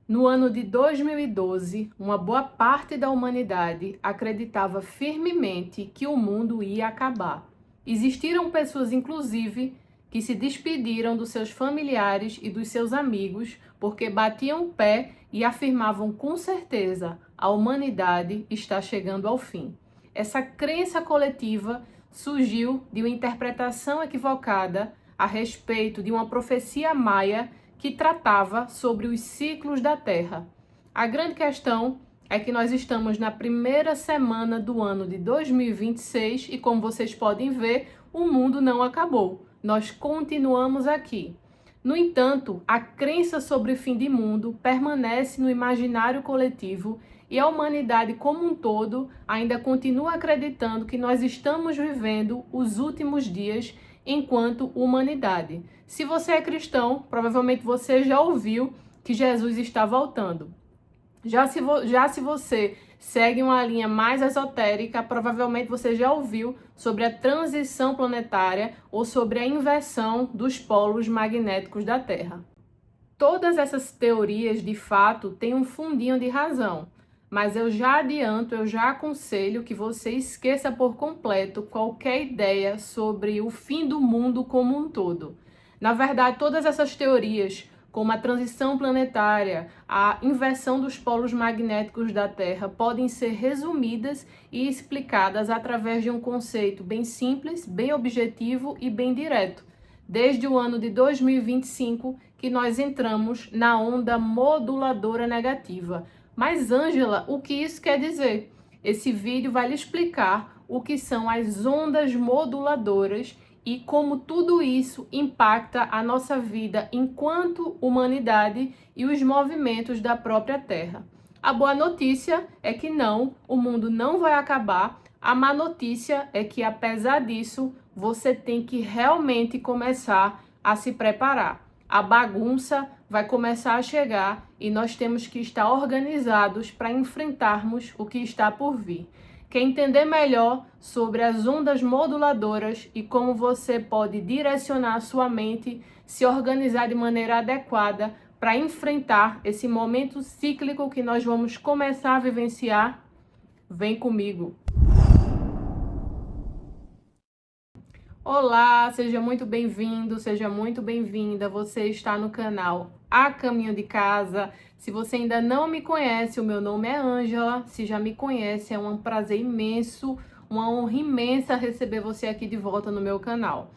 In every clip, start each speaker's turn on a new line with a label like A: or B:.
A: No ano de 2012, uma boa parte da humanidade acreditava firmemente que o mundo ia acabar. Existiram pessoas, inclusive, que se despediram dos seus familiares e dos seus amigos porque batiam o pé e afirmavam com certeza: a humanidade está chegando ao fim. Essa crença coletiva surgiu de uma interpretação equivocada a respeito de uma profecia maia que tratava sobre os ciclos da Terra. A grande questão é que nós estamos na primeira semana do ano de 2026 e, como vocês podem ver, o mundo não acabou. Nós continuamos aqui. No entanto, a crença sobre o fim do mundo permanece no imaginário coletivo e a humanidade como um todo ainda continua acreditando que nós estamos vivendo os últimos dias enquanto humanidade. Se você é cristão, provavelmente você já ouviu que Jesus está voltando. Já se você segue uma linha mais esotérica, provavelmente você já ouviu sobre a transição planetária ou sobre a inversão dos polos magnéticos da Terra. Todas essas teorias, de fato, têm um fundinho de razão, mas eu já adianto, eu já aconselho que você esqueça por completo qualquer ideia sobre o fim do mundo como um todo. Na verdade, todas essas teorias, como a transição planetária, a inversão dos polos magnéticos da Terra, podem ser resumidas e explicadas através de um conceito bem simples, bem objetivo e bem direto. Desde o ano de 2025 que nós entramos na onda moduladora negativa. Mas, Ângela, o que isso quer dizer? Esse vídeo vai lhe explicar o que são as ondas moduladoras e como tudo isso impacta a nossa vida enquanto humanidade e os movimentos da própria Terra. A boa notícia é que não, o mundo não vai acabar. A má notícia é que, apesar disso, você tem que realmente começar a se preparar. A bagunça vai começar a chegar e nós temos que estar organizados para enfrentarmos o que está por vir. Quer entender melhor sobre as ondas moduladoras e como você pode direcionar a sua mente, se organizar de maneira adequada para enfrentar esse momento cíclico que nós vamos começar a vivenciar? Vem comigo! Olá, seja muito bem-vindo, seja muito bem-vinda. Você está no canal A Caminho de Casa. Se você ainda não me conhece, o meu nome é Ângela. Se já me conhece, é um prazer imenso, uma honra imensa receber você aqui de volta no meu canal.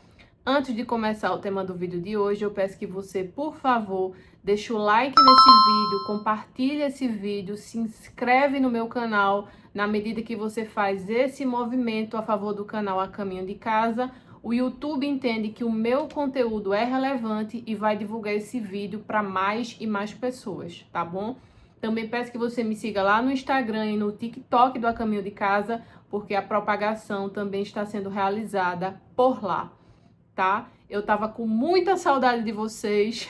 A: Antes de começar o tema do vídeo de hoje, eu peço que você, por favor, deixe o like nesse vídeo, compartilhe esse vídeo, se inscreve no meu canal. Na medida que você faz esse movimento a favor do canal A Caminho de Casa, o YouTube entende que o meu conteúdo é relevante e vai divulgar esse vídeo para mais e mais pessoas, tá bom? Também peço que você me siga lá no Instagram e no TikTok do A Caminho de Casa, porque a propagação também está sendo realizada por lá, tá? Eu tava com muita saudade de vocês,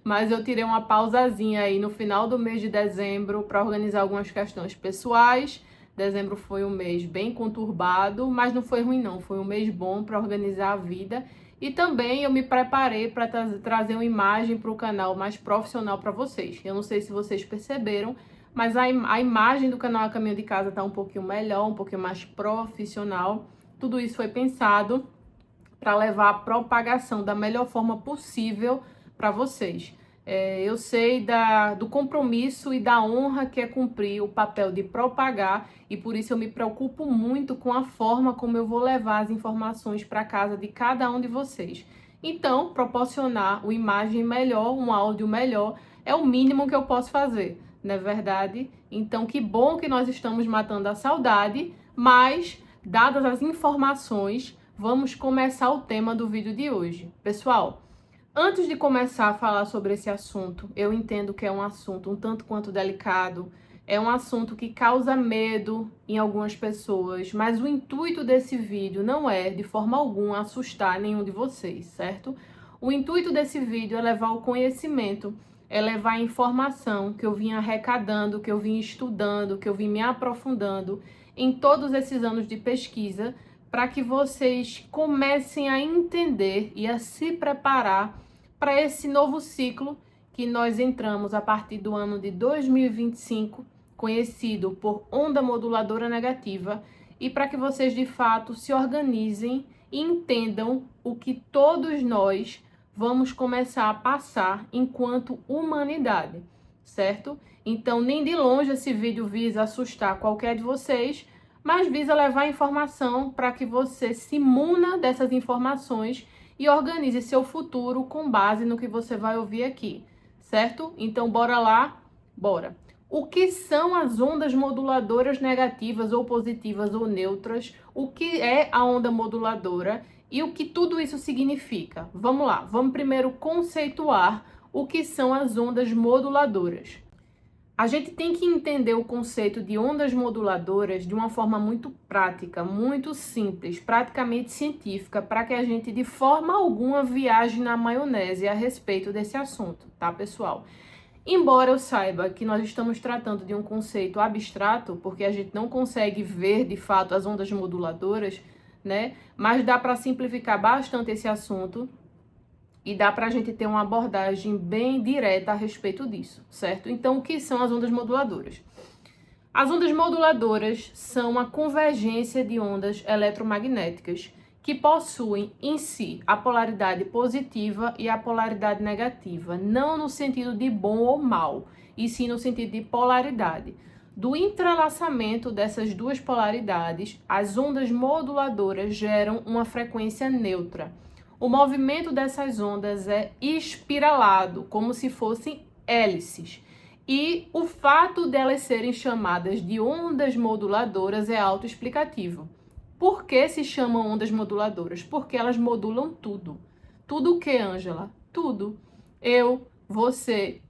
A: mas eu tirei uma pausazinha aí no final do mês de dezembro para organizar algumas questões pessoais. Dezembro foi um mês bem conturbado, mas não foi ruim não, foi um mês bom para organizar a vida. E também eu me preparei para trazer uma imagem para o canal mais profissional para vocês. Eu não sei se vocês perceberam, mas a imagem do canal A Caminho de Casa está um pouquinho melhor, um pouquinho mais profissional. Tudo isso foi pensado para levar a propagação da melhor forma possível para vocês. Eu sei do compromisso e da honra que é cumprir o papel de propagar e por isso eu me preocupo muito com a forma como eu vou levar as informações para casa de cada um de vocês. Então, proporcionar uma imagem melhor, um áudio melhor, é o mínimo que eu posso fazer, não é verdade? Então, que bom que nós estamos matando a saudade, mas, dadas as informações, vamos começar o tema do vídeo de hoje. Pessoal, antes de começar a falar sobre esse assunto, eu entendo que é um assunto um tanto quanto delicado, é um assunto que causa medo em algumas pessoas, mas o intuito desse vídeo não é, de forma alguma, assustar nenhum de vocês, certo? O intuito desse vídeo é levar o conhecimento, é levar a informação que eu vim arrecadando, que eu vim estudando, que eu vim me aprofundando em todos esses anos de pesquisa, para que vocês comecem a entender e a se preparar para esse novo ciclo que nós entramos a partir do ano de 2025, conhecido por onda moduladora negativa, e para que vocês de fato se organizem e entendam o que todos nós vamos começar a passar enquanto humanidade, certo? Então, nem de longe esse vídeo visa assustar qualquer de vocês, mas visa levar informação para que você se imuna dessas informações e organize seu futuro com base no que você vai ouvir aqui, certo? Então, bora lá? Bora! O que são as ondas moduladoras negativas ou positivas ou neutras? O que é a onda moduladora e o que tudo isso significa? Vamos lá, vamos primeiro conceituar o que são as ondas moduladoras. A gente tem que entender o conceito de ondas moduladoras de uma forma muito prática, muito simples, praticamente científica, para que a gente de forma alguma viaje na maionese a respeito desse assunto, tá, pessoal? Embora eu saiba que nós estamos tratando de um conceito abstrato, porque a gente não consegue ver de fato as ondas moduladoras, né? Mas dá para simplificar bastante esse assunto e dá para a gente ter uma abordagem bem direta a respeito disso, certo? Então, o que são as ondas moduladoras? As ondas moduladoras são a convergência de ondas eletromagnéticas que possuem em si a polaridade positiva e a polaridade negativa, não no sentido de bom ou mal, e sim no sentido de polaridade. Do entrelaçamento dessas duas polaridades, as ondas moduladoras geram uma frequência neutra. O movimento dessas ondas é espiralado, como se fossem hélices. E o fato delas serem chamadas de ondas moduladoras é autoexplicativo. Por que se chamam ondas moduladoras? Porque elas modulam tudo. Tudo o que, Ângela? Tudo. Eu, você,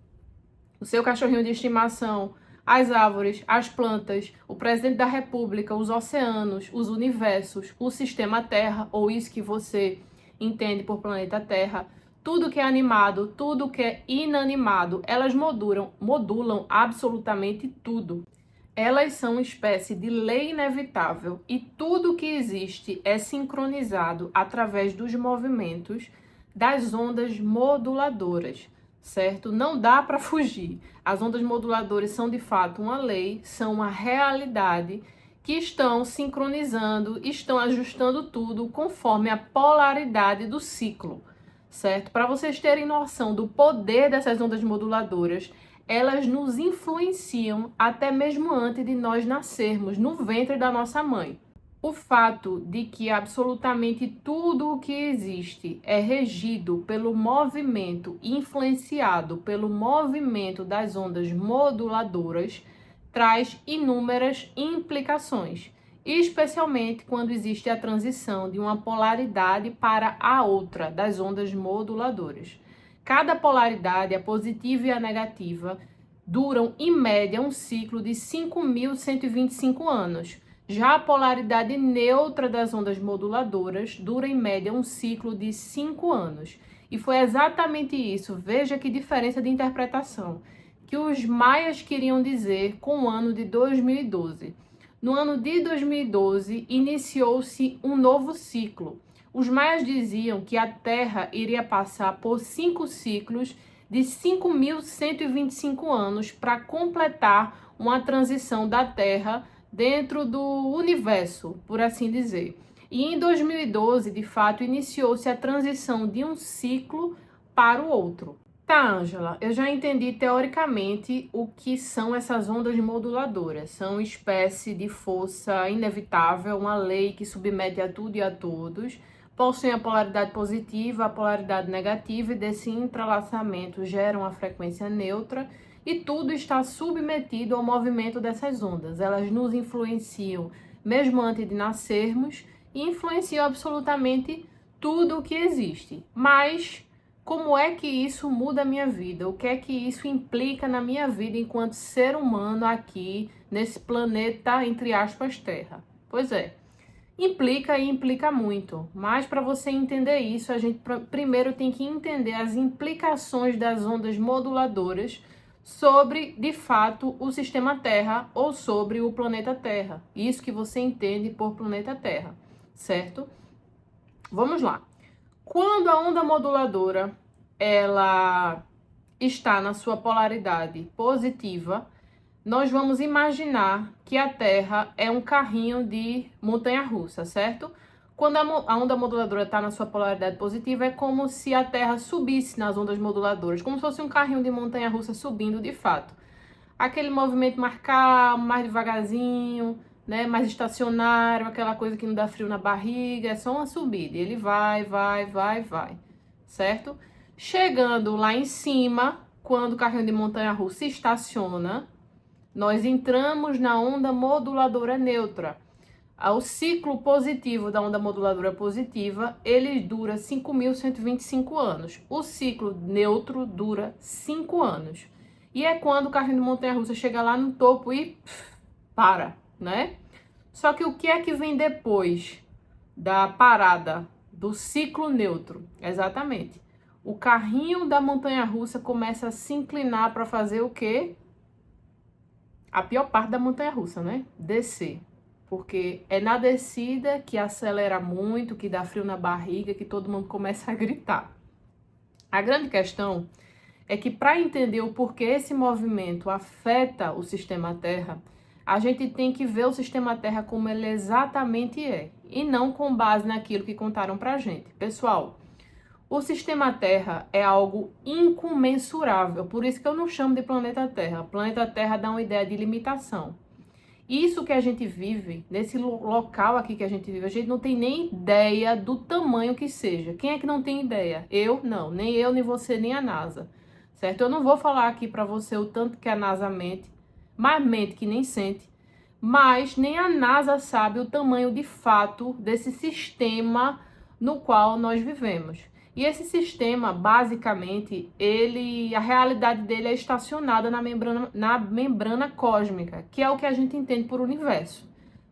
A: o seu cachorrinho de estimação, as árvores, as plantas, o presidente da República, os oceanos, os universos, o sistema Terra, ou isso que você entende por planeta Terra, tudo que é animado, tudo que é inanimado, elas modulam absolutamente tudo. Elas são uma espécie de lei inevitável e tudo que existe é sincronizado através dos movimentos das ondas moduladoras, certo? Não dá para fugir. As ondas moduladoras são de fato uma lei, são uma realidade que estão sincronizando, estão ajustando tudo conforme a polaridade do ciclo, certo? Para vocês terem noção do poder dessas ondas moduladoras, elas nos influenciam até mesmo antes de nós nascermos no ventre da nossa mãe. O fato de que absolutamente tudo o que existe é regido pelo movimento, influenciado pelo movimento das ondas moduladoras, traz inúmeras implicações, especialmente quando existe a transição de uma polaridade para a outra das ondas moduladoras. Cada polaridade, a positiva e a negativa, duram em média um ciclo de 5.125 anos. Já a polaridade neutra das ondas moduladoras dura em média um ciclo de 5 anos. E foi exatamente isso, veja que diferença de interpretação, que os maias queriam dizer com o ano de 2012. No ano de 2012, iniciou-se um novo ciclo. Os maias diziam que a Terra iria passar por 5 ciclos de 5.125 anos para completar uma transição da Terra dentro do universo, por assim dizer. E em 2012, de fato, iniciou-se a transição de um ciclo para o outro. Tá, Ângela, eu já entendi teoricamente o que são essas ondas moduladoras. São uma espécie de força inevitável, uma lei que submete a tudo e a todos, possuem a polaridade positiva, a polaridade negativa, e desse entrelaçamento geram uma frequência neutra, e tudo está submetido ao movimento dessas ondas. Elas nos influenciam mesmo antes de nascermos e influenciam absolutamente tudo o que existe. Mas como é que isso muda a minha vida? O que é que isso implica na minha vida enquanto ser humano aqui nesse planeta, entre aspas, Terra? Pois é, implica e implica muito. Mas para você entender isso, a gente primeiro tem que entender as implicações das ondas moduladoras sobre, de fato, o sistema Terra ou sobre o planeta Terra. Isso que você entende por planeta Terra, certo? Vamos lá. Quando a onda moduladora ela está na sua polaridade positiva, nós vamos imaginar que a Terra é um carrinho de montanha-russa, certo? Quando a onda moduladora está na sua polaridade positiva, é como se a Terra subisse nas ondas moduladoras, como se fosse um carrinho de montanha-russa subindo de fato. Aquele movimento mais calmo, mais devagarzinho, né? Mais estacionário, aquela coisa que não dá frio na barriga, é só uma subida. E ele vai, certo? Chegando lá em cima, quando o carrinho de montanha-russa estaciona, nós entramos na onda moduladora neutra. O ciclo positivo da onda moduladora positiva, ele dura 5.125 anos. O ciclo neutro dura 5 anos. E é quando o carrinho de montanha-russa chega lá no topo e para, né? Só que o que é que vem depois da parada do ciclo neutro? Exatamente. O carrinho da montanha-russa começa a se inclinar para fazer o quê? A pior parte da montanha-russa, né? Descer. Porque é na descida que acelera muito, que dá frio na barriga, que todo mundo começa a gritar. A grande questão é que para entender o porquê esse movimento afeta o sistema Terra, a gente tem que ver o sistema Terra como ele exatamente é, e não com base naquilo que contaram pra gente. Pessoal, o sistema Terra é algo incomensurável, por isso que eu não chamo de planeta Terra. Planeta Terra dá uma ideia de limitação. Isso que a gente vive, nesse local aqui que a gente vive, a gente não tem nem ideia do tamanho que seja. Quem é que não tem ideia? Eu? Não. Nem eu, nem você, nem a NASA. Certo? Eu não vou falar aqui para você o tanto que a NASA mente, mais mente que nem sente, mas nem a NASA sabe o tamanho de fato desse sistema no qual nós vivemos. E esse sistema, basicamente, a realidade dele é estacionada na membrana cósmica, que é o que a gente entende por universo,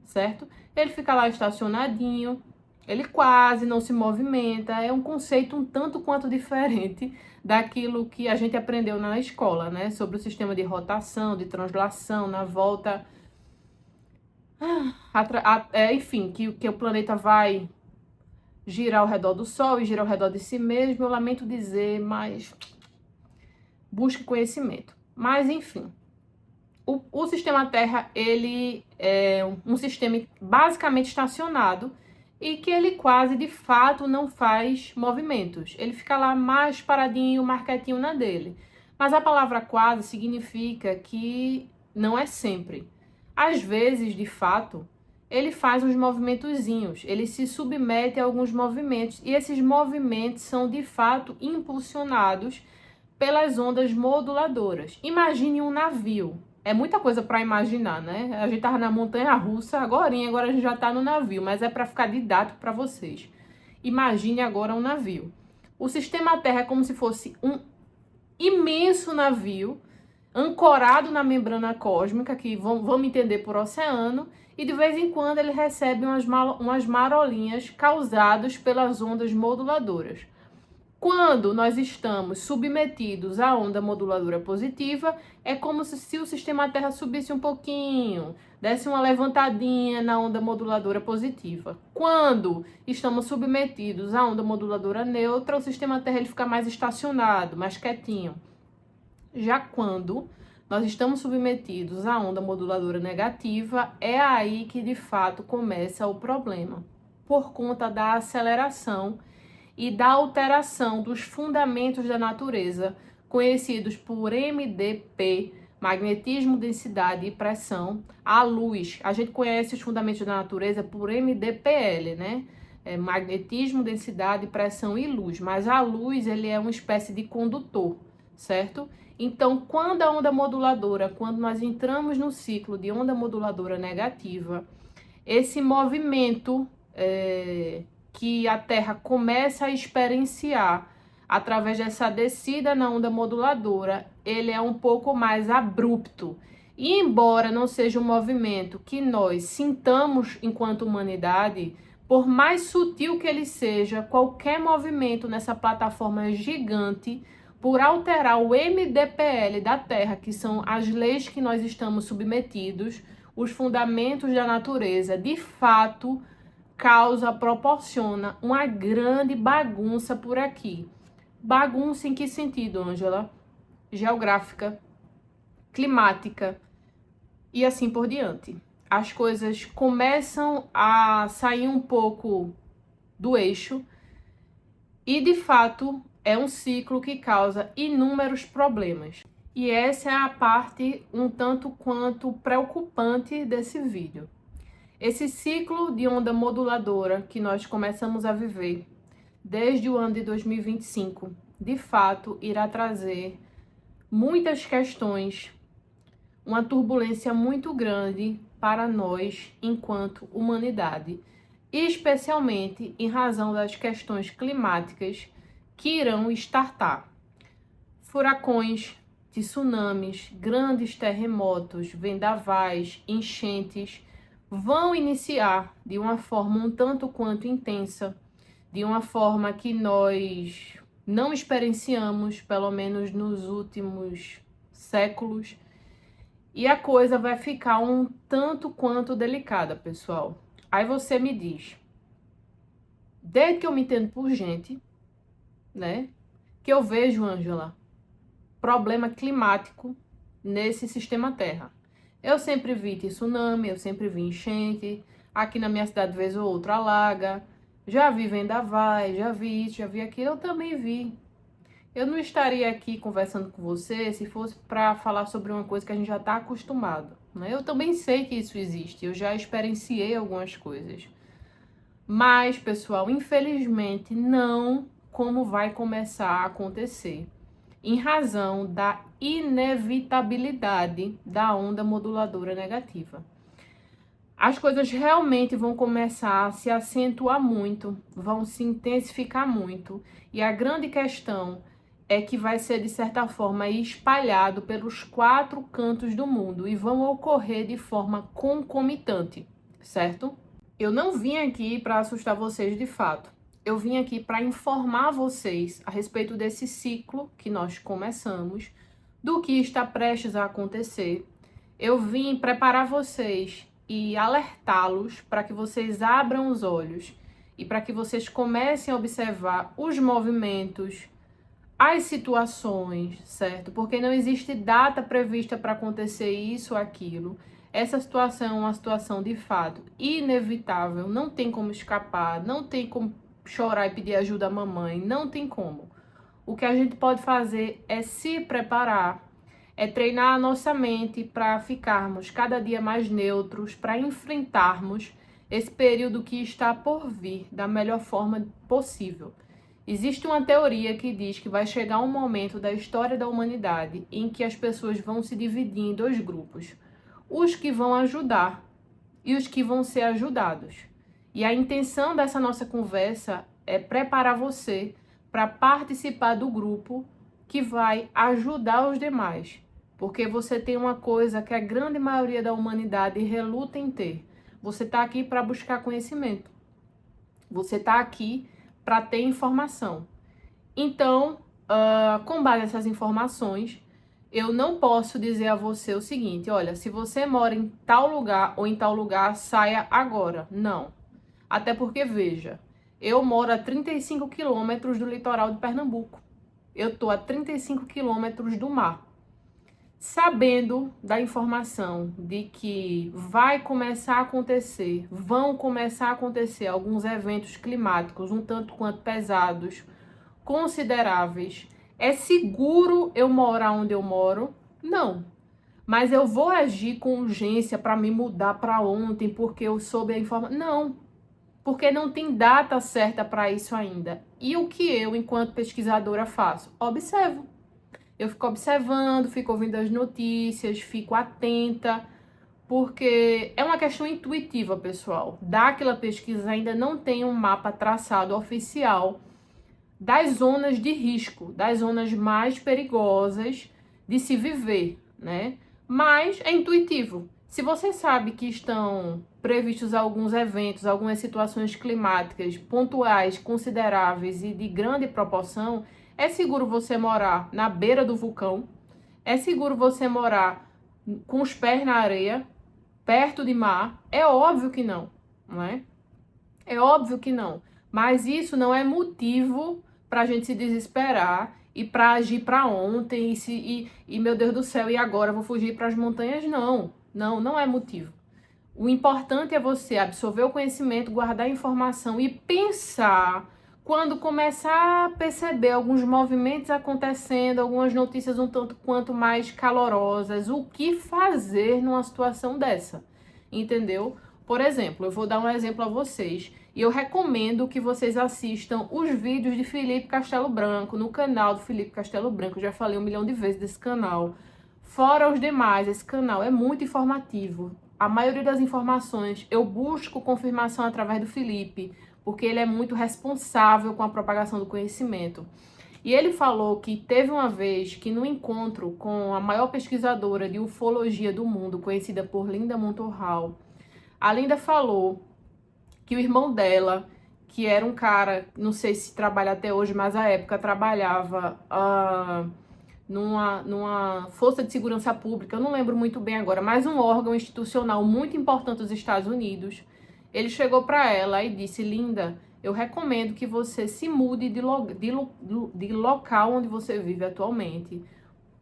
A: certo? Ele fica lá estacionadinho, ele quase não se movimenta, é um conceito um tanto quanto diferente daquilo que a gente aprendeu na escola, né? Sobre o sistema de rotação, de translação, na volta... enfim, que o planeta vai girar ao redor do Sol e girar ao redor de si mesmo. Eu lamento dizer, mas busque conhecimento. Mas, enfim, o sistema Terra, ele é um sistema basicamente estacionado e que ele quase, de fato, não faz movimentos. Ele fica lá mais paradinho, mais quietinho na dele. Mas a palavra quase significa que não é sempre. Às vezes, de fato, ele faz uns movimentozinhos, ele se submete a alguns movimentos, e esses movimentos são, de fato, impulsionados pelas ondas moduladoras. Imagine um navio. É muita coisa para imaginar, né? A gente tava na montanha-russa agora a gente já tá no navio, mas é para ficar didático para vocês. Imagine agora um navio. O sistema Terra é como se fosse um imenso navio ancorado na membrana cósmica, que vamos entender por oceano, e de vez em quando ele recebe umas marolinhas causadas pelas ondas moduladoras. Quando nós estamos submetidos à onda moduladora positiva, é como se o sistema Terra subisse um pouquinho, desse uma levantadinha na onda moduladora positiva. Quando estamos submetidos à onda moduladora neutra, o sistema Terra ele fica mais estacionado, mais quietinho. Já quando nós estamos submetidos à onda moduladora negativa, é aí que de fato começa o problema, por conta da aceleração e da alteração dos fundamentos da natureza, conhecidos por MDP, magnetismo, densidade e pressão, a luz. A gente conhece os fundamentos da natureza por MDPL, né? Magnetismo, densidade, pressão e luz, mas a luz ele é uma espécie de condutor, certo? Então, quando a onda moduladora, quando nós entramos no ciclo de onda moduladora negativa, esse movimento que a Terra começa a experienciar através dessa descida na onda moduladora, ele é um pouco mais abrupto. E embora não seja um movimento que nós sintamos enquanto humanidade, por mais sutil que ele seja, qualquer movimento nessa plataforma gigante, por alterar o MDPL da Terra, que são as leis que nós estamos submetidos, os fundamentos da natureza, de fato, proporciona uma grande bagunça por aqui. Bagunça em que sentido, Ângela? geográfica, climática e assim por diante. As coisas começam a sair um pouco do eixo e, de fato, é um ciclo que causa inúmeros problemas. E essa é a parte um tanto quanto preocupante desse vídeo. Esse ciclo de onda moduladora que nós começamos a viver desde o ano de 2025, de fato, irá trazer muitas questões, uma turbulência muito grande para nós enquanto humanidade, especialmente em razão das questões climáticas que irão startar. Furacões, tsunamis, grandes terremotos, vendavais, enchentes vão iniciar de uma forma um tanto quanto intensa, de uma forma que nós não experienciamos, pelo menos nos últimos séculos, e a coisa vai ficar um tanto quanto delicada, pessoal. Aí você me diz, desde que eu me entendo por gente, né, que eu vejo, Ângela, problema climático nesse sistema Terra. Eu sempre vi tsunami, eu sempre vi enchente, aqui na minha cidade, vez ou outra, alaga, já vi vendaval, já vi isso, já vi aquilo, eu também vi. Eu não estaria aqui conversando com você se fosse para falar sobre uma coisa que a gente já está acostumado, né? Eu também sei que isso existe, eu já experienciei algumas coisas. Mas, pessoal, infelizmente, não como vai começar a acontecer, em razão da inevitabilidade da onda moduladora negativa. As coisas realmente vão começar a se acentuar muito, vão se intensificar muito, e a grande questão é que vai ser, de certa forma, espalhado pelos 4 cantos do mundo e vão ocorrer de forma concomitante, certo? Eu não vim aqui para assustar vocês de fato. Eu vim aqui para informar vocês a respeito desse ciclo que nós começamos, do que está prestes a acontecer. Eu vim preparar vocês e alertá-los para que vocês abram os olhos e para que vocês comecem a observar os movimentos, as situações, certo? Porque não existe data prevista para acontecer isso ou aquilo. Essa situação é uma situação de fato inevitável, não tem como escapar, não tem como chorar e pedir ajuda à mamãe, não tem como. O que a gente pode fazer é se preparar, é treinar a nossa mente para ficarmos cada dia mais neutros, para enfrentarmos esse período que está por vir da melhor forma possível. Existe uma teoria que diz que vai chegar um momento da história da humanidade em que as pessoas vão se dividir em 2 grupos. Os que vão ajudar e os que vão ser ajudados. E a intenção dessa nossa conversa é preparar você para participar do grupo que vai ajudar os demais. Porque você tem uma coisa que a grande maioria da humanidade reluta em ter. Você está aqui para buscar conhecimento. Você está aqui para ter informação. Então, com base nessas informações, eu não posso dizer a você o seguinte: olha, se você mora em tal lugar ou em tal lugar, saia agora. Não. Até porque, veja, eu moro a 35 quilômetros do litoral de Pernambuco. Eu estou a 35 quilômetros do mar. Sabendo da informação de que vão começar a acontecer alguns eventos climáticos um tanto quanto pesados, consideráveis, é seguro eu morar onde eu moro? Não. Mas eu vou agir com urgência para me mudar para ontem porque eu soube a informação? Não. Porque não tem data certa para isso ainda. E o que eu, enquanto pesquisadora, faço? Observo. Eu fico observando, fico ouvindo as notícias, fico atenta, porque é uma questão intuitiva, pessoal. Daquela pesquisa ainda não tem um mapa traçado oficial das zonas de risco, das zonas mais perigosas de se viver, né? Mas é intuitivo. Se você sabe que estão previstos alguns eventos, algumas situações climáticas pontuais, consideráveis e de grande proporção, é seguro você morar na beira do vulcão? É seguro você morar com os pés na areia, perto de mar? É óbvio que não, não é? É óbvio que não. Mas isso não é motivo para a gente se desesperar e para agir para ontem e meu Deus do céu, e agora vou fugir para as montanhas? Não é motivo. O importante é você absorver o conhecimento, guardar a informação e pensar quando começar a perceber alguns movimentos acontecendo, algumas notícias um tanto quanto mais calorosas, o que fazer numa situação dessa, entendeu? Por exemplo, eu vou dar um exemplo a vocês e eu recomendo que vocês assistam os vídeos de Felipe Castelo Branco no canal do Felipe Castelo Branco. Eu já falei 1 milhão de vezes desse canal. Fora os demais, esse canal é muito informativo. A maioria das informações eu busco confirmação através do Felipe, porque ele é muito responsável com a propagação do conhecimento. E ele falou que teve uma vez que no encontro com a maior pesquisadora de ufologia do mundo, conhecida por Linda Montoural, a Linda falou que o irmão dela, que era um cara, não sei se trabalha até hoje, mas à época trabalhava numa força de segurança pública, eu não lembro muito bem agora, mas um órgão institucional muito importante dos Estados Unidos. Ele chegou para ela e disse: Linda, eu recomendo que você se mude de local onde você vive atualmente,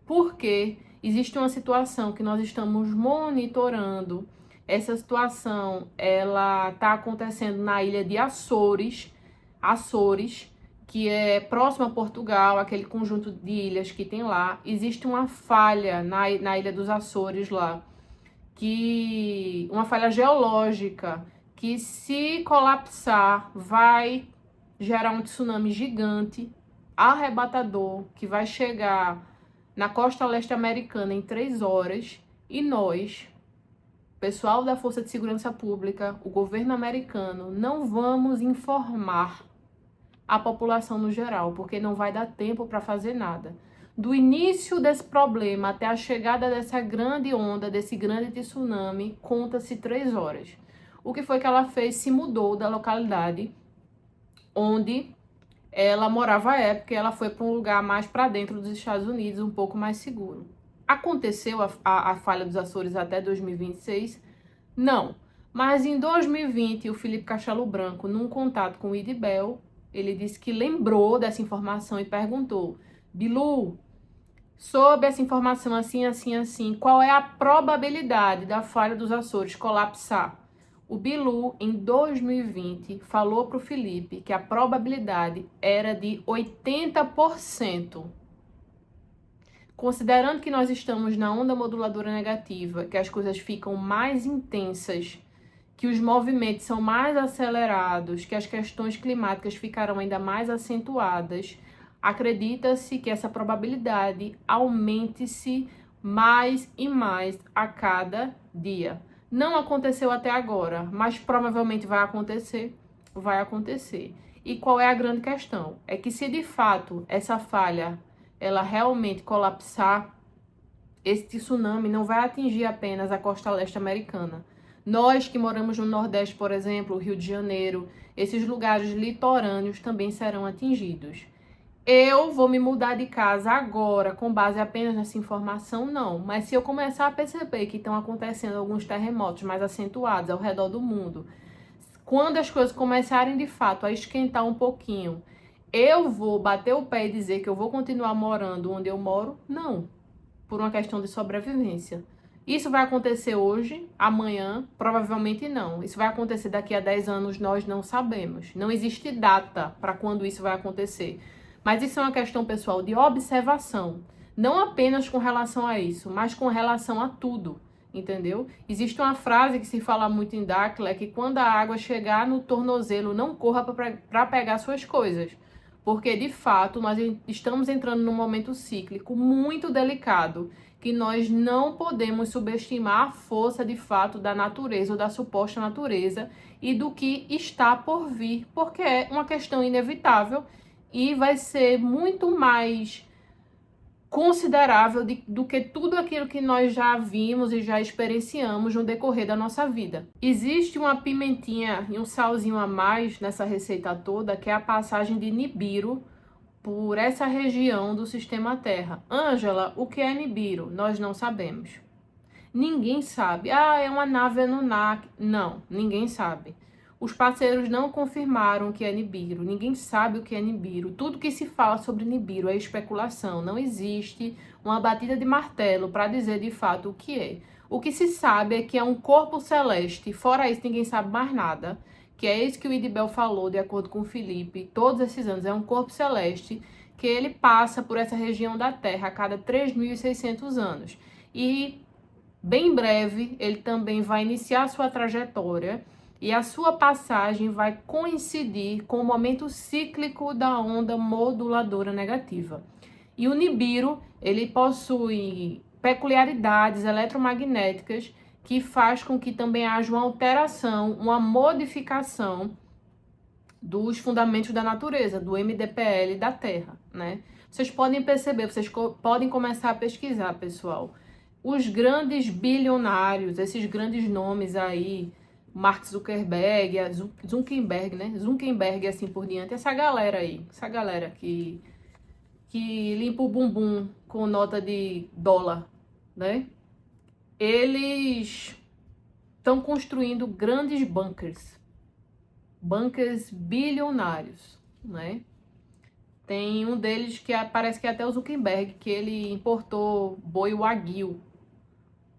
A: porque existe uma situação que nós estamos monitorando. Essa situação, ela está acontecendo na ilha de Açores, que é próximo a Portugal, aquele conjunto de ilhas que tem lá. Existe uma falha na ilha dos Açores lá, uma falha geológica, que se colapsar vai gerar um tsunami gigante, arrebatador, que vai chegar na costa leste americana em 3 horas, e nós, pessoal da Força de Segurança Pública, o governo americano, não vamos informar a população no geral, porque não vai dar tempo para fazer nada. Do início desse problema até a chegada dessa grande onda, desse grande tsunami, conta-se 3 horas. O que foi que ela fez? Se mudou da localidade onde ela morava à época, e ela foi para um lugar mais para dentro dos Estados Unidos, um pouco mais seguro. Aconteceu a falha dos Açores até 2026? Não. Mas em 2020, o Felipe Castelo Branco, num contato com o IDBEL, ele disse que lembrou dessa informação e perguntou: Bilu, sob essa informação assim, qual é a probabilidade da falha dos Açores colapsar? O Bilu, em 2020, falou para o Felipe que a probabilidade era de 80%. Considerando que nós estamos na onda moduladora negativa, que as coisas ficam mais intensas, que os movimentos são mais acelerados, que as questões climáticas ficarão ainda mais acentuadas, acredita-se que essa probabilidade aumente-se mais e mais a cada dia. Não aconteceu até agora, mas provavelmente vai acontecer. Vai acontecer. E qual é a grande questão? É que se de fato essa falha ela realmente colapsar, esse tsunami não vai atingir apenas a costa leste americana. Nós que moramos no Nordeste, por exemplo, Rio de Janeiro, esses lugares litorâneos também serão atingidos. Eu vou me mudar de casa agora com base apenas nessa informação? Não. Mas se eu começar a perceber que estão acontecendo alguns terremotos mais acentuados ao redor do mundo, quando as coisas começarem de fato a esquentar um pouquinho, eu vou bater o pé e dizer que eu vou continuar morando onde eu moro? Não. Por uma questão de sobrevivência. Isso vai acontecer hoje, amanhã? Provavelmente não. Isso vai acontecer daqui a 10 anos, nós não sabemos. Não existe data para quando isso vai acontecer. Mas isso é uma questão, pessoal, de observação. Não apenas com relação a isso, mas com relação a tudo, entendeu? Existe uma frase que se fala muito em Dáquila, é que quando a água chegar no tornozelo, não corra para pegar suas coisas. Porque, de fato, nós estamos entrando num momento cíclico muito delicado, que nós não podemos subestimar a força, de fato, da natureza ou da suposta natureza e do que está por vir, porque é uma questão inevitável e vai ser muito mais considerável do que tudo aquilo que nós já vimos e já experienciamos no decorrer da nossa vida. Existe uma pimentinha e um salzinho a mais nessa receita toda, que é a passagem de Nibiru por essa região do sistema Terra. Ângela, o que é Nibiru? Nós não sabemos. Ninguém sabe. Ah, é uma nave Anunnaki. Não, ninguém sabe. Os parceiros não confirmaram o que é Nibiru, ninguém sabe o que é Nibiru. Tudo que se fala sobre Nibiru é especulação, não existe uma batida de martelo para dizer de fato o que é. O que se sabe é que é um corpo celeste, fora isso ninguém sabe mais nada, que é isso que o Idibel falou, de acordo com o Felipe, todos esses anos, é um corpo celeste que ele passa por essa região da Terra a cada 3.600 anos. E, bem breve, ele também vai iniciar sua trajetória e a sua passagem vai coincidir com o momento cíclico da onda moduladora negativa. E o Nibiru, ele possui peculiaridades eletromagnéticas que faz com que também haja uma alteração, uma modificação dos fundamentos da natureza, do MDPL da Terra, né? Vocês podem perceber, vocês podem começar a pesquisar, pessoal. Os grandes bilionários, esses grandes nomes aí, Mark Zuckerberg, Zuckerberg, né? Zuckerberg, assim por diante, essa galera aí, essa galera que limpa o bumbum com nota de dólar, né? Eles estão construindo grandes bunkers bilionários, né? Tem um deles que parece que é até o Zuckerberg, que ele importou boi wagyu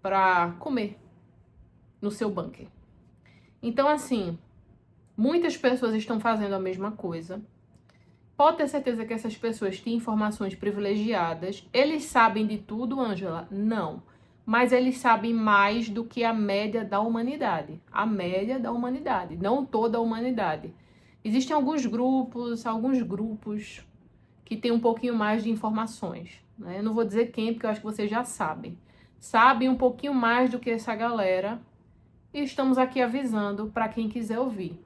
A: para comer no seu bunker. Então, assim, muitas pessoas estão fazendo a mesma coisa. Pode ter certeza que essas pessoas têm informações privilegiadas. Eles sabem de tudo, Ângela? Não. Mas eles sabem mais do que a média da humanidade. A média da humanidade, não toda a humanidade. Existem alguns grupos que têm um pouquinho mais de informações, né? Eu não vou dizer quem, porque eu acho que vocês já sabem. Sabem um pouquinho mais do que essa galera. E estamos aqui avisando para quem quiser ouvir.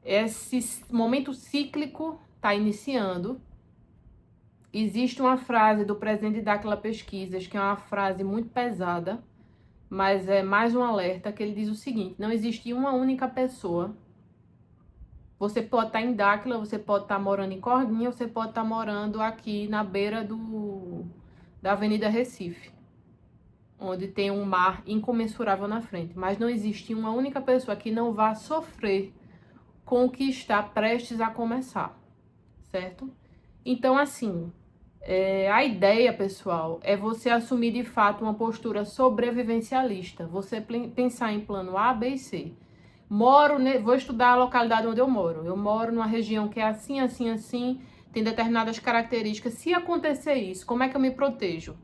A: Esse momento cíclico está iniciando. Existe uma frase do presidente Dáquila Pesquisas, que é uma frase muito pesada, mas é mais um alerta, que ele diz o seguinte: não existe uma única pessoa. Você pode estar em Dáquila, você pode estar morando em Corguinha, você pode estar morando aqui na beira da Avenida Recife, onde tem um mar incomensurável na frente. Mas não existe uma única pessoa que não vá sofrer com o que está prestes a começar, certo? Então, assim, a ideia, pessoal, é você assumir de fato uma postura sobrevivencialista. Você pensar em plano A, B e C. Vou estudar a localidade onde eu moro. Eu moro numa região que é assim, assim, assim, tem determinadas características. Se acontecer isso, como é que eu me protejo?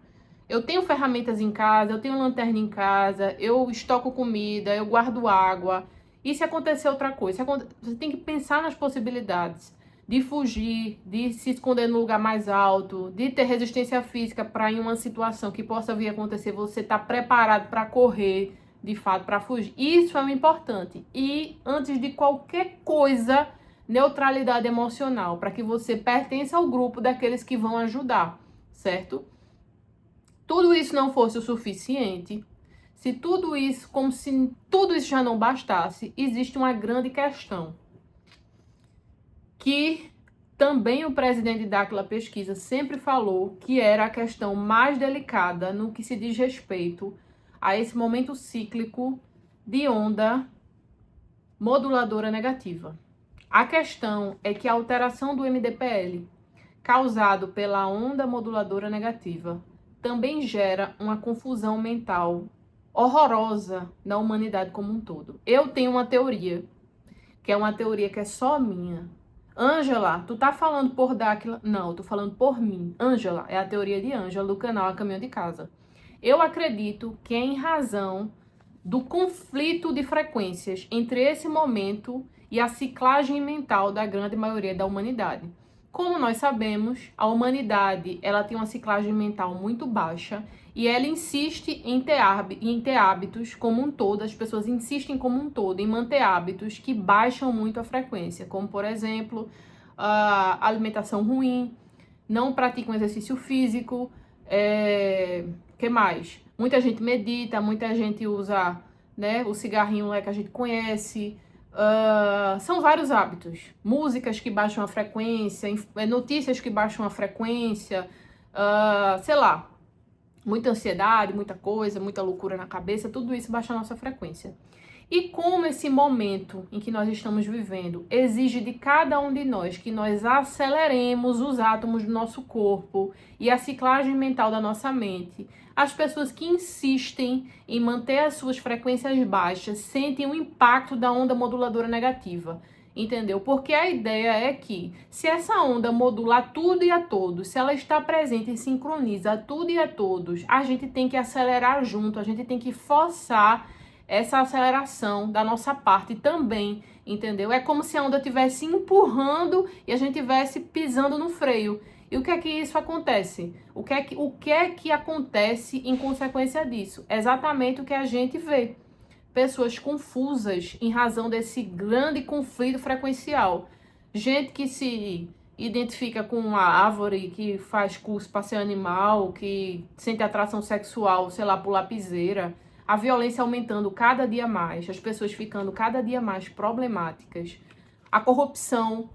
A: Eu tenho ferramentas em casa, eu tenho lanterna em casa, eu estoco comida, eu guardo água. E se acontecer outra coisa? Você tem que pensar nas possibilidades de fugir, de se esconder no lugar mais alto, de ter resistência física para, em uma situação que possa vir a acontecer, você estar preparado para correr, de fato, para fugir. Isso é o importante. E, antes de qualquer coisa, neutralidade emocional, para que você pertença ao grupo daqueles que vão ajudar, certo? Tudo isso não fosse o suficiente, se tudo isso, como se tudo isso já não bastasse, existe uma grande questão, que também o presidente Dáquila Pesquisa sempre falou que era a questão mais delicada no que se diz respeito a esse momento cíclico de onda moduladora negativa. A questão é que a alteração do MDPL, causado pela onda moduladora negativa, também gera uma confusão mental horrorosa na humanidade como um todo. Eu tenho uma teoria, que é uma teoria que é só minha. Ângela, tu tá falando por Dáquila? Não, eu tô falando por mim. Ângela, é a teoria de Ângela do canal A Caminho de Casa. Eu acredito que é em razão do conflito de frequências entre esse momento e a ciclagem mental da grande maioria da humanidade. Como nós sabemos, a humanidade ela tem uma ciclagem mental muito baixa e ela insiste em ter hábitos como um todo, as pessoas insistem como um todo em manter hábitos que baixam muito a frequência, como, por exemplo, a alimentação ruim, não praticam exercício físico, que mais? Muita gente medita, muita gente usa, né, o cigarrinho lá que a gente conhece. São vários hábitos. Músicas que baixam a frequência, notícias que baixam a frequência, sei lá, muita ansiedade, muita coisa, muita loucura na cabeça, tudo isso baixa a nossa frequência. E como esse momento em que nós estamos vivendo exige de cada um de nós que nós aceleremos os átomos do nosso corpo e a ciclagem mental da nossa mente, as pessoas que insistem em manter as suas frequências baixas sentem o impacto da onda moduladora negativa. Entendeu? Porque a ideia é que, se essa onda modula tudo e a todos, se ela está presente e sincroniza tudo e a todos, a gente tem que acelerar junto, a gente tem que forçar essa aceleração da nossa parte também, entendeu? É como se a onda estivesse empurrando e a gente estivesse pisando no freio. E o que é que isso acontece? O que é que acontece em consequência disso? É exatamente o que a gente vê. Pessoas confusas em razão desse grande conflito frequencial. Gente que se identifica com uma árvore, que faz curso para ser animal, que sente atração sexual, sei lá, por lapiseira. A violência aumentando cada dia mais, as pessoas ficando cada dia mais problemáticas. A corrupção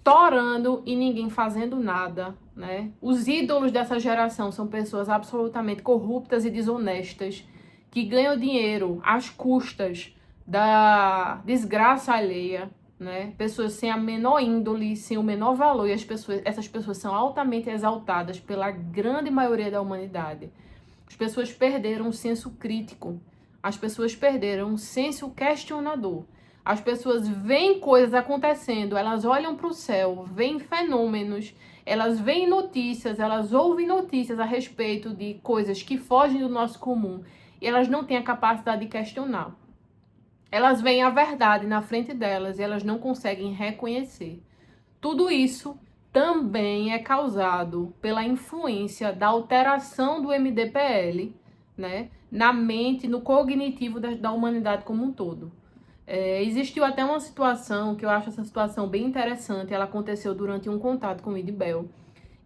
A: torando e ninguém fazendo nada, né? Os ídolos dessa geração são pessoas absolutamente corruptas e desonestas, que ganham dinheiro às custas da desgraça alheia, né? Pessoas sem a menor índole, sem o menor valor, e essas pessoas são altamente exaltadas pela grande maioria da humanidade. As pessoas perderam o senso crítico, as pessoas perderam o senso questionador. As pessoas veem coisas acontecendo, elas olham para o céu, veem fenômenos, elas veem notícias, elas ouvem notícias a respeito de coisas que fogem do nosso comum e elas não têm a capacidade de questionar. Elas veem a verdade na frente delas e elas não conseguem reconhecer. Tudo isso também é causado pela influência da alteração do MDPL, né, na mente, no cognitivo da humanidade como um todo. Existiu até uma situação que eu acho essa situação bem interessante. Ela aconteceu durante um contato com o IDBEL.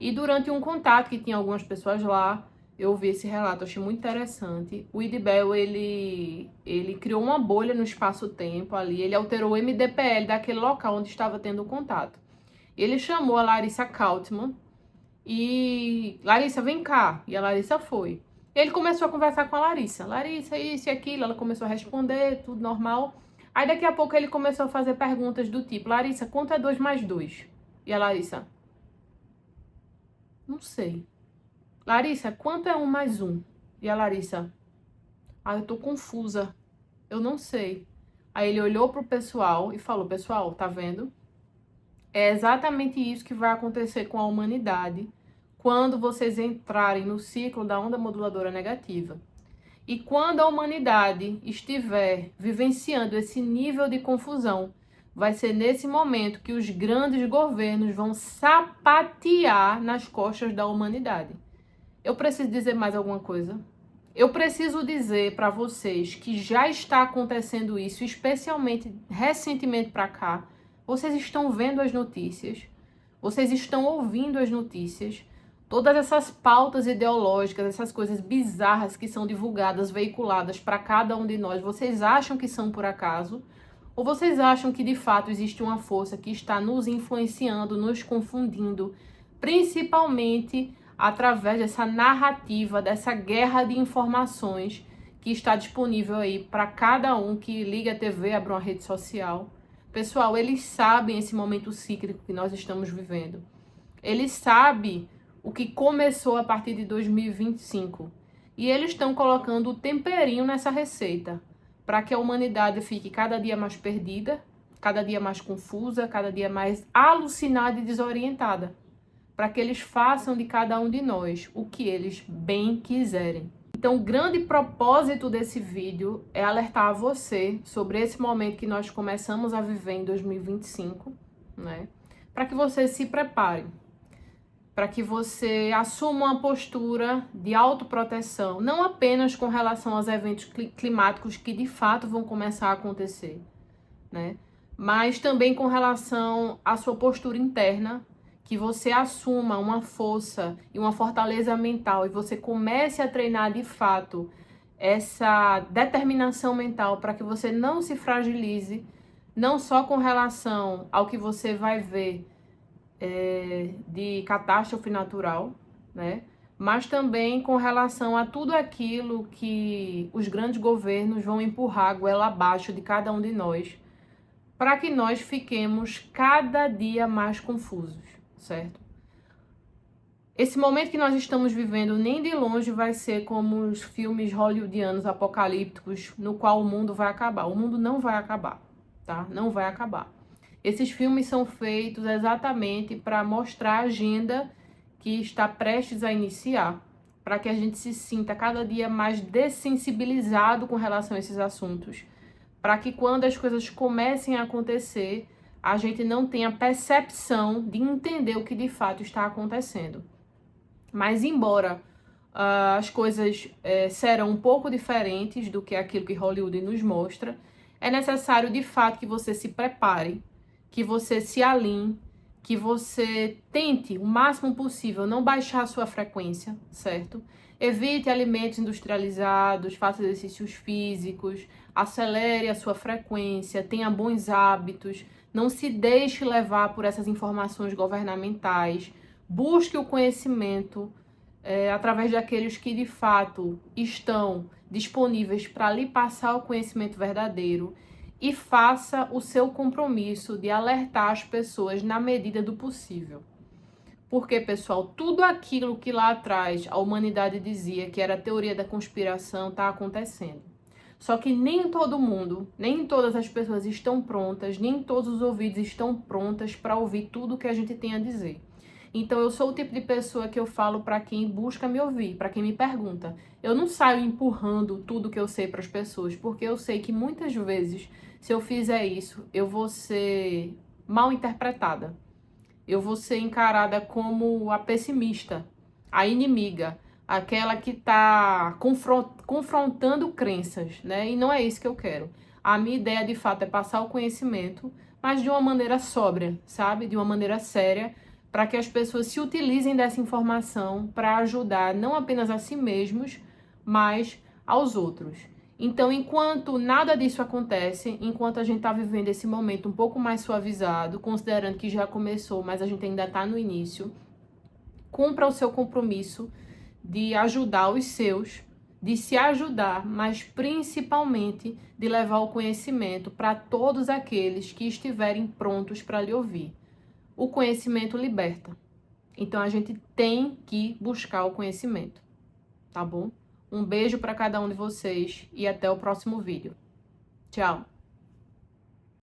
A: E durante um contato que tinha algumas pessoas lá, eu vi esse relato, achei muito interessante. O IDBEL, ele criou uma bolha no espaço-tempo ali, ele alterou o MDPL daquele local onde estava tendo o contato. Ele chamou a Larissa Kautmann e... Larissa, vem cá. E a Larissa foi. Ele começou a conversar com a Larissa. Larissa, isso e aquilo. Ela começou a responder, tudo normal. Aí daqui a pouco ele começou a fazer perguntas do tipo: Larissa, quanto é 2 mais 2? E a Larissa: não sei. Larissa, quanto é 1 mais 1? E a Larissa: eu tô confusa. Eu não sei. Aí ele olhou pro pessoal e falou: pessoal, tá vendo? É exatamente isso que vai acontecer com a humanidade quando vocês entrarem no ciclo da onda moduladora negativa. E quando a humanidade estiver vivenciando esse nível de confusão, vai ser nesse momento que os grandes governos vão sapatear nas costas da humanidade. Eu preciso dizer mais alguma coisa? Eu preciso dizer para vocês que já está acontecendo isso, especialmente recentemente para cá. Vocês estão vendo as notícias, vocês estão ouvindo as notícias, todas essas pautas ideológicas, essas coisas bizarras que são divulgadas, veiculadas para cada um de nós, vocês acham que são por acaso? Ou vocês acham que de fato existe uma força que está nos influenciando, nos confundindo, principalmente através dessa narrativa, dessa guerra de informações que está disponível aí para cada um que liga a TV, abre uma rede social? Pessoal, eles sabem esse momento cíclico que nós estamos vivendo. Eles sabem o que começou a partir de 2025. E eles estão colocando o temperinho nessa receita para que a humanidade fique cada dia mais perdida, cada dia mais confusa, cada dia mais alucinada e desorientada, para que eles façam de cada um de nós o que eles bem quiserem. Então, o grande propósito desse vídeo é alertar a você sobre esse momento que nós começamos a viver em 2025, né? Para que você se prepare, para que você assuma uma postura de autoproteção, não apenas com relação aos eventos climáticos que de fato vão começar a acontecer, né? Mas também com relação à sua postura interna, que você assuma uma força e uma fortaleza mental e você comece a treinar de fato essa determinação mental para que você não se fragilize, não só com relação ao que você vai ver de catástrofe natural, né? mas também com relação a tudo aquilo que os grandes governos vão empurrar a goela abaixo de cada um de nós, para que nós fiquemos cada dia mais confusos, certo? Esse momento que nós estamos vivendo nem de longe vai ser como os filmes hollywoodianos apocalípticos, no qual o mundo vai acabar. O mundo não vai acabar, tá? Não vai acabar. Esses filmes são feitos exatamente para mostrar a agenda que está prestes a iniciar, para que a gente se sinta cada dia mais dessensibilizado com relação a esses assuntos, para que quando as coisas comecem a acontecer, a gente não tenha percepção de entender o que de fato está acontecendo. Mas embora as coisas serão um pouco diferentes do que aquilo que Hollywood nos mostra, é necessário de fato que você se prepare, que você se alinhe, que você tente o máximo possível não baixar a sua frequência, certo? Evite alimentos industrializados, faça exercícios físicos, acelere a sua frequência, tenha bons hábitos, não se deixe levar por essas informações governamentais, busque o conhecimento através daqueles que de fato estão disponíveis para lhe passar o conhecimento verdadeiro e faça o seu compromisso de alertar as pessoas na medida do possível. Porque, pessoal, tudo aquilo que lá atrás a humanidade dizia que era teoria da conspiração está acontecendo. Só que nem todo mundo, nem todas as pessoas estão prontas, nem todos os ouvidos estão prontas para ouvir tudo que a gente tem a dizer. Então, eu sou o tipo de pessoa que eu falo para quem busca me ouvir, para quem me pergunta. Eu não saio empurrando tudo que eu sei para as pessoas, porque eu sei que muitas vezes, se eu fizer isso, eu vou ser mal interpretada. Eu vou ser encarada como a pessimista, a inimiga, aquela que está confrontando crenças, né? E não é isso que eu quero. A minha ideia, de fato, é passar o conhecimento, mas de uma maneira sóbria, sabe? De uma maneira séria, para que as pessoas se utilizem dessa informação para ajudar não apenas a si mesmos, mas aos outros. Então, enquanto nada disso acontece, enquanto a gente está vivendo esse momento um pouco mais suavizado, considerando que já começou, mas a gente ainda está no início, cumpra o seu compromisso de ajudar os seus, de se ajudar, mas principalmente de levar o conhecimento para todos aqueles que estiverem prontos para lhe ouvir. O conhecimento liberta. Então, a gente tem que buscar o conhecimento, tá bom? Um beijo para cada um de vocês e até o próximo vídeo. Tchau!